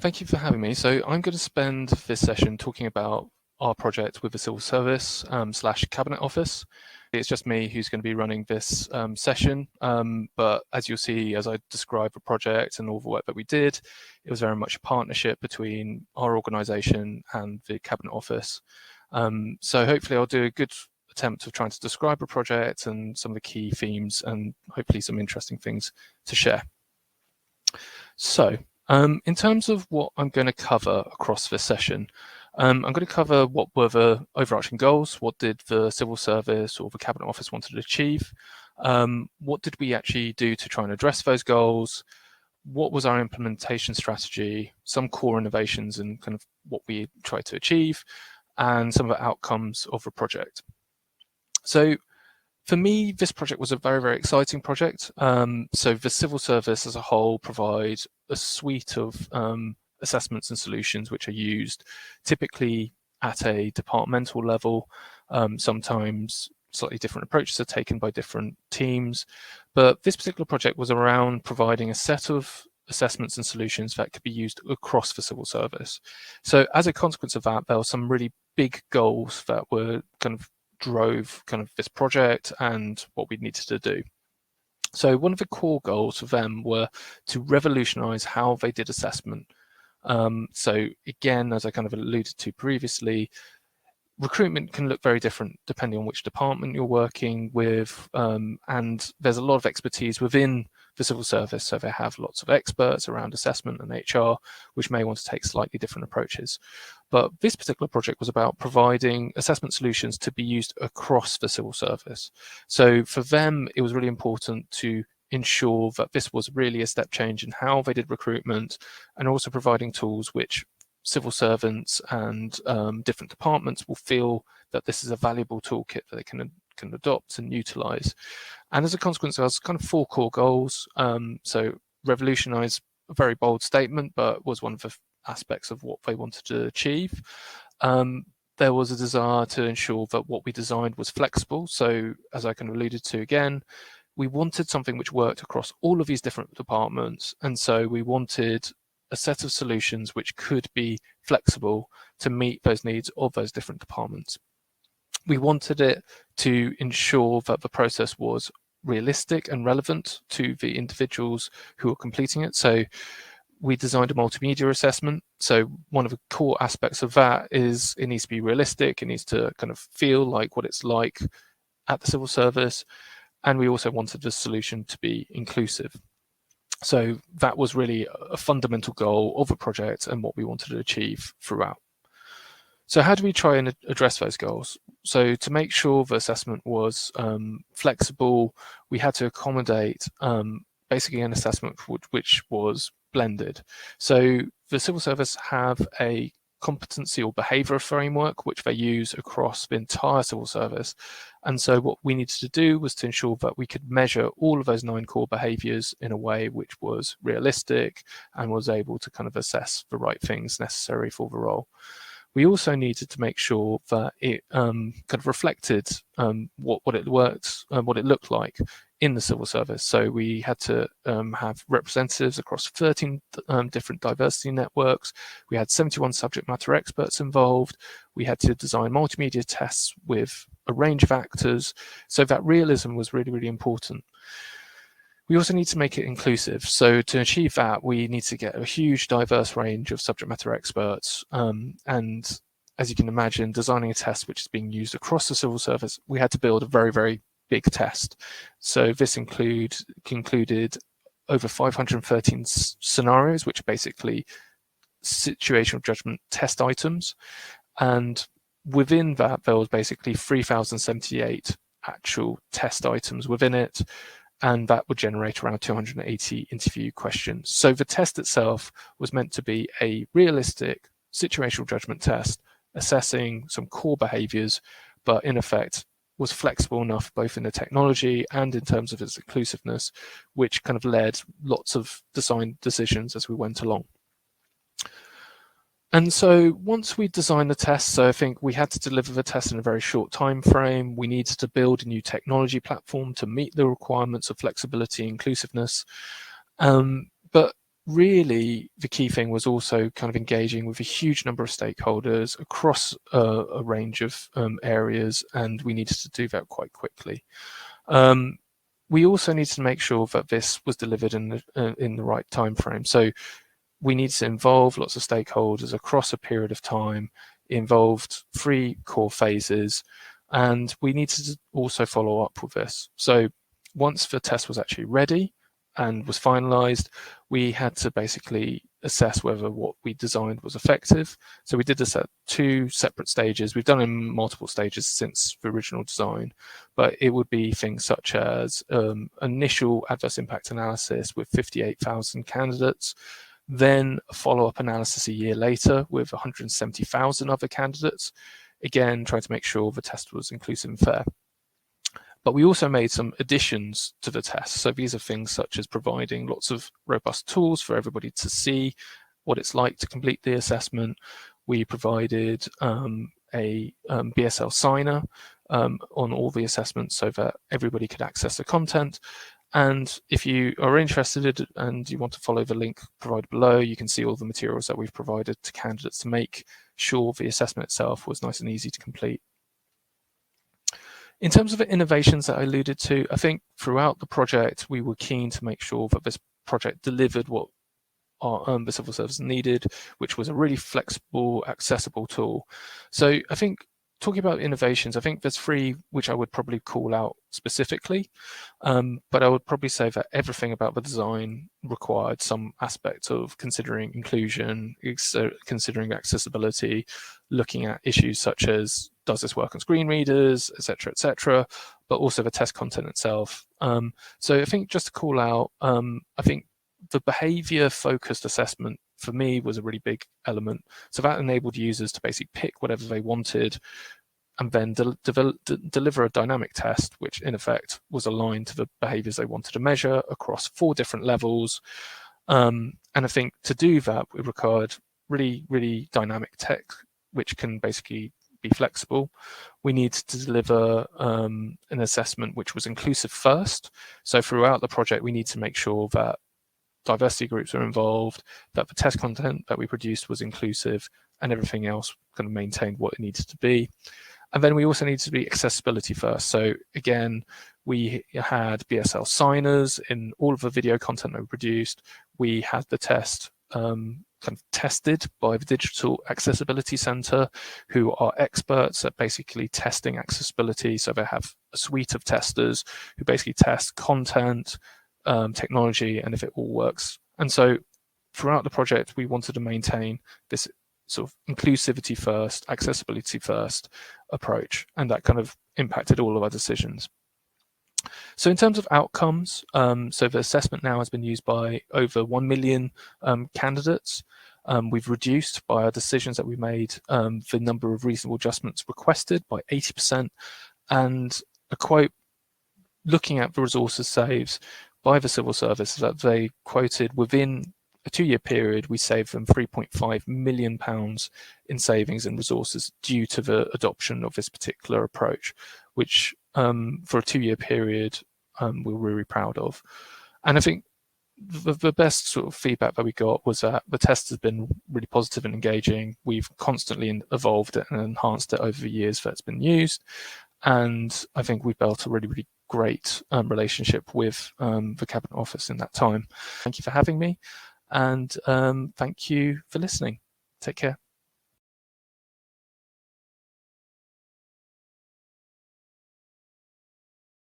Thank you for having me. So I'm going to spend this session talking about our project with the Civil Service / Cabinet Office. It's just me who's going to be running this session, but as you'll see as I describe the project and all the work that we did, it was very much a partnership between our organisation and the Cabinet Office. So hopefully I'll do a good attempt of trying to describe the project and some of the key themes and hopefully some interesting things to share. So in terms of what I'm going to cover across this session, I'm going to cover what were the overarching goals, what did the Civil Service or the Cabinet Office want to achieve, what did we actually do to try and address those goals, what was our implementation strategy, some core innovations and kind of what we tried to achieve, and some of the outcomes of the project. So for me, this project was a very, very exciting project. So the Civil Service as a whole provides a suite of assessments and solutions which are used typically at a departmental level. Sometimes slightly different approaches are taken by different teams, but this particular project was around providing a set of assessments and solutions that could be used across the Civil Service. So as a consequence of that, there were some really big goals that were kind of drove kind of this project and what we needed to do. So one of the core goals for them were to revolutionize how they did assessment. So again, as I kind of alluded to previously, recruitment can look very different depending on which department you're working with, and there's a lot of expertise within the Civil Service, so they have lots of experts around assessment and HR, which may want to take slightly different approaches. But this particular project was about providing assessment solutions to be used across the Civil Service. So for them, it was really important to ensure that this was really a step change in how they did recruitment, and also providing tools which civil servants and different departments will feel that this is a valuable toolkit that they can adopt and utilize. And as a consequence, there was kind of 4 core goals. So revolutionize, a very bold statement, but was one of the aspects of what they wanted to achieve. There was a desire to ensure that what we designed was flexible. So as I kind of alluded to again, we wanted something which worked across all of these different departments. And so we wanted a set of solutions which could be flexible to meet those needs of those different departments. We wanted it to ensure that the process was realistic and relevant to the individuals who are completing it. So we designed a multimedia assessment. So one of the core aspects of that is it needs to be realistic. It needs to kind of feel like what it's like at the Civil Service. And we also wanted the solution to be inclusive. So that was really a fundamental goal of the project and what we wanted to achieve throughout. So how do we try and address those goals? So to make sure the assessment was flexible, we had to accommodate basically an assessment which was blended. So the Civil Service have a competency or behaviour framework which they use across the entire Civil Service. And so what we needed to do was to ensure that we could measure all of those 9 core behaviours in a way which was realistic and was able to kind of assess the right things necessary for the role. We also needed to make sure that it kind of reflected what it looked like in the Civil Service. So we had to have representatives across 13 different diversity networks. We had 71 subject matter experts involved. We had to design multimedia tests with a range of actors. So that realism was really, really important. We also need to make it inclusive. So to achieve that, we need to get a huge diverse range of subject matter experts. And as you can imagine, designing a test which is being used across the Civil Service, we had to build a very, very big test. So this included over 513 scenarios, which are basically situational judgment test items. And within that, there was basically 3,078 actual test items within it. And that would generate around 280 interview questions. So the test itself was meant to be a realistic situational judgment test, assessing some core behaviours, but in effect was flexible enough both in the technology and in terms of its inclusiveness, which kind of led lots of design decisions as we went along. And so once we designed the test, so I think we had to deliver the test in a very short time frame. We needed to build a new technology platform to meet the requirements of flexibility and inclusiveness. But really the key thing was also kind of engaging with a huge number of stakeholders across a range of areas, and we needed to do that quite quickly. We also needed to make sure that this was delivered in the right time frame. So we needed to involve lots of stakeholders across a period of time. It involved 3 core phases, and we needed to also follow up with this. So once the test was actually ready and was finalized, we had to basically assess whether what we designed was effective. So we did this at 2 separate stages. We've done it in multiple stages since the original design, but it would be things such as initial adverse impact analysis with 58,000 candidates, then a follow-up analysis a year later with 170,000 other candidates, again trying to make sure the test was inclusive and fair. But we also made some additions to the test. So these are things such as providing lots of robust tools for everybody to see what it's like to complete the assessment. We provided a BSL signer on all the assessments so that everybody could access the content. And if you are interested and you want to follow the link provided below, you can see all the materials that we've provided to candidates to make sure the assessment itself was nice and easy to complete. In terms of the innovations that I alluded to, I think throughout the project, we were keen to make sure that this project delivered what the civil service needed, which was a really flexible, accessible tool. So I think talking about innovations, I think there's 3 which I would probably call out specifically, but I would probably say that everything about the design required some aspect of considering inclusion, considering accessibility, looking at issues such as does this work on screen readers, etc., but also the test content itself. So I think just to call out, I think the behavior-focused assessment for me was a really big element. So that enabled users to basically pick whatever they wanted and then deliver a dynamic test, which in effect was aligned to the behaviors they wanted to measure across 4 different levels. And I think to do that, we required really dynamic tech, which can basically be flexible. We needed to deliver an assessment which was inclusive first. So throughout the project, we need to make sure that diversity groups are involved, that the test content that we produced was inclusive, and everything else kind of maintained what it needed to be. And then we also needed to be accessibility first. So again, we had BSL signers in all of the video content that we produced. We had the test kind of tested by the Digital Accessibility Centre, who are experts at basically testing accessibility. So they have a suite of testers who basically test content, technology, and if it all works. And so throughout the project, we wanted to maintain this sort of inclusivity first, accessibility first approach, and that kind of impacted all of our decisions. So in terms of outcomes, so the assessment now has been used by over 1 million candidates. We've reduced by our decisions that we made the number of reasonable adjustments requested by 80%, and a quote looking at the resources saves by the civil service that they quoted within a 2-year period, we saved them £3.5 million in savings and resources due to the adoption of this particular approach, which for a 2-year period, we're really proud of. And I think the best sort of feedback that we got was that the test has been really positive and engaging. We've constantly evolved it and enhanced it over the years that it's been used. And I think we've built a really great relationship with the Cabinet Office in that time. Thank you for having me, and thank you for listening. Take care.